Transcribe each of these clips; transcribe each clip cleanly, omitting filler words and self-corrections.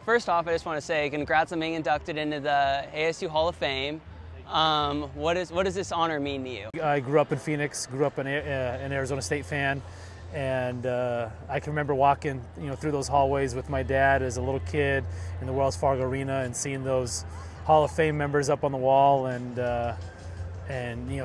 First off, I just want to say congrats on being inducted into the ASU Hall of Fame. What does this honor mean to you? I grew up in Phoenix, grew up an Arizona State fan, and I can remember walking through those hallways with my dad as a little kid in the Wells Fargo Arena and seeing those Hall of Fame members up on the wall and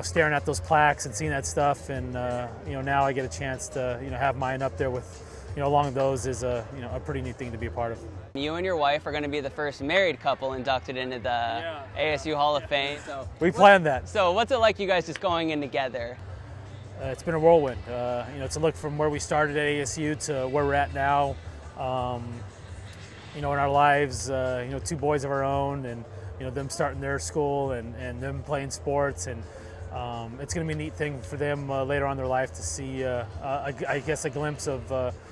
staring at those plaques and seeing that stuff, and now I get a chance to have mine up there with along those is a pretty neat thing to be a part of. You and your wife are going to be the first married couple inducted into the ASU Hall of Fame. So we planned that. So what's it like, you guys just going in together? It's been a whirlwind. To look from where we started at ASU to where we're at now. In our lives, two boys of our own, and them starting their school and them playing sports, and it's going to be a neat thing for them later on in their life to see, I guess, a glimpse of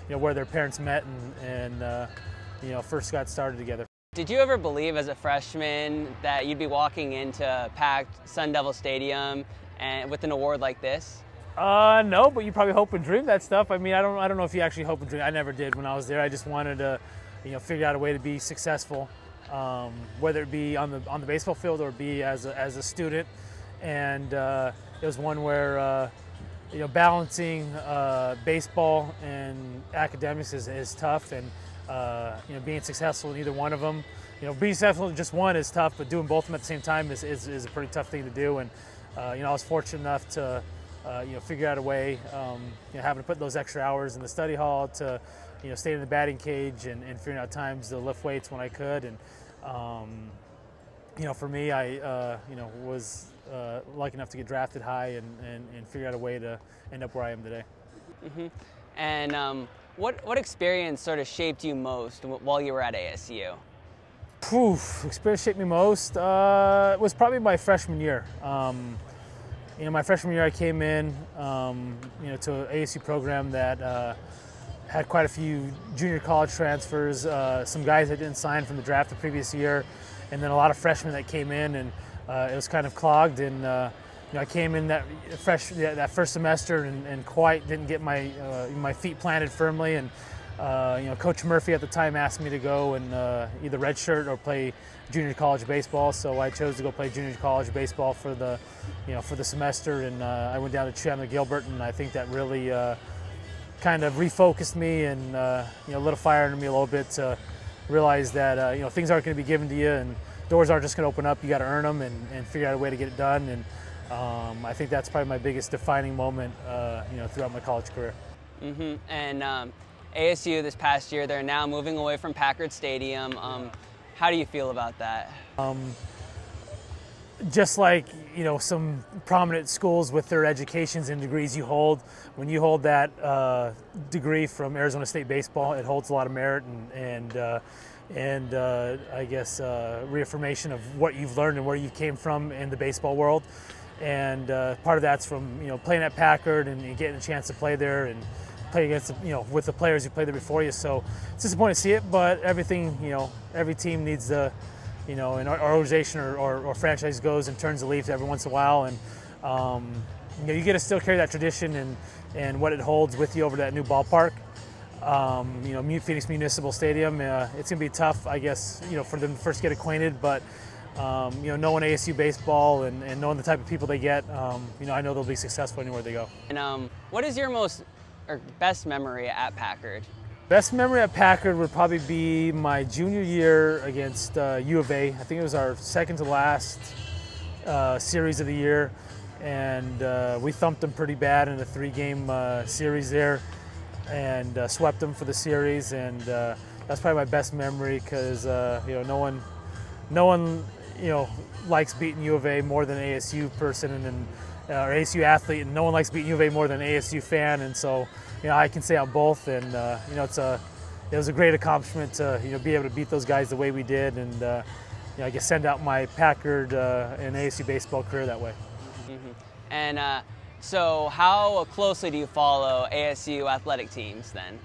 where their parents met and first got started together. Did you ever believe as a freshman that you'd be walking into packed Sun Devil Stadium and with an award like this? No, but you probably hope and dream that stuff. I mean, I don't know if you actually hope and dream. I never did when I was there. I just wanted to, figure out a way to be successful, whether it be on the baseball field or be as a student. And it was one where balancing baseball and academics is tough, and being successful in either one of them. Being successful in just one is tough, but doing both of them at the same time is a pretty tough thing to do. And I was fortunate enough to figure out a way, having to put those extra hours in the study hall to stay in the batting cage and figuring out times to lift weights when I could. And for me, I was lucky enough to get drafted high and figure out a way to end up where I am today. Mm-hmm. And what experience sort of shaped you most while you were at ASU? Experience shaped me most was probably my freshman year. My freshman year I came in to an ASU program that had quite a few junior college transfers, some guys that didn't sign from the draft the previous year, and then a lot of freshmen that came in, and it was kind of clogged. And I came in that first semester and quite didn't get my feet planted firmly. And Coach Murphy at the time asked me to go and either redshirt or play junior college baseball. So I chose to go play junior college baseball for the semester, and I went down to Chandler Gilbert, and I think that really kind of refocused me and lit a fire under me a little bit to realize that things aren't going to be given to you, and doors aren't just going to open up. You got to earn them and figure out a way to get it done. And I think that's probably my biggest defining moment throughout my college career. Mm-hmm. And ASU this past year, they're now moving away from Packard Stadium. How do you feel about that? Just like some prominent schools with their educations and degrees you hold, when you hold that degree from Arizona State baseball, it holds a lot of merit and I guess reaffirmation of what you've learned and where you came from in the baseball world. And part of that's from playing at Packard and getting a chance to play there and play against with the players who played there before you. So it's disappointing to see it, but everything every team needs to an organization or franchise goes and turns the leaf every once in a while, and you get to still carry that tradition and what it holds with you over that new ballpark. Phoenix Municipal Stadium. It's gonna be tough, I guess, for them to first get acquainted, but knowing ASU baseball and knowing the type of people they get, I know they'll be successful anywhere they go. And what is your best memory at Packard? Best memory at Packard would probably be my junior year against U of A. I think it was our second to last series of the year, and we thumped them pretty bad in a 3-game series there, and swept them for the series. And that's probably my best memory because no one likes beating U of A more than an ASU person or ASU athlete, and no one likes beating U of A more than an ASU fan. And so I can say on both, and it was a great accomplishment to be able to beat those guys the way we did, and I guess send out my Packard and ASU baseball career that way. Mm-hmm. And so how closely do you follow ASU athletic teams then?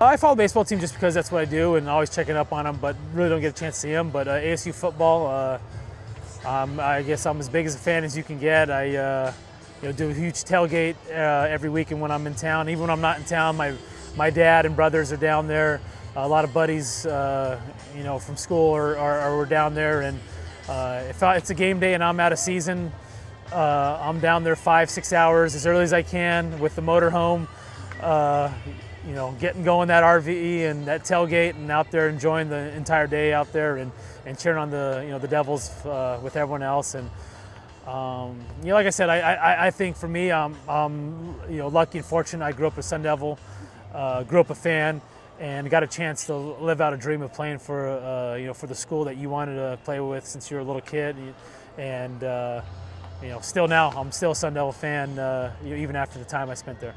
I follow the baseball team just because that's what I do, and always checking up on them, but really don't get a chance to see them. But ASU football, I guess I'm as big as a fan as you can get. I do a huge tailgate every weekend when I'm in town. Even when I'm not in town, my dad and brothers are down there a lot of buddies, you know, from school are down there, and if it's a game day and I'm out of season, I'm down there 5-6 hours as early as I can with the motorhome. You know, getting going that RV and that tailgate, and out there enjoying the entire day out there, and cheering on the Devils with everyone else. And you know, like I said, I think for me, I'm you know, lucky and fortunate. I grew up a Sun Devil, grew up a fan, and got a chance to live out a dream of playing for you know, for the school that you wanted to play with since you were a little kid. And you know, still now, I'm still a Sun Devil fan, you know, even after the time I spent there.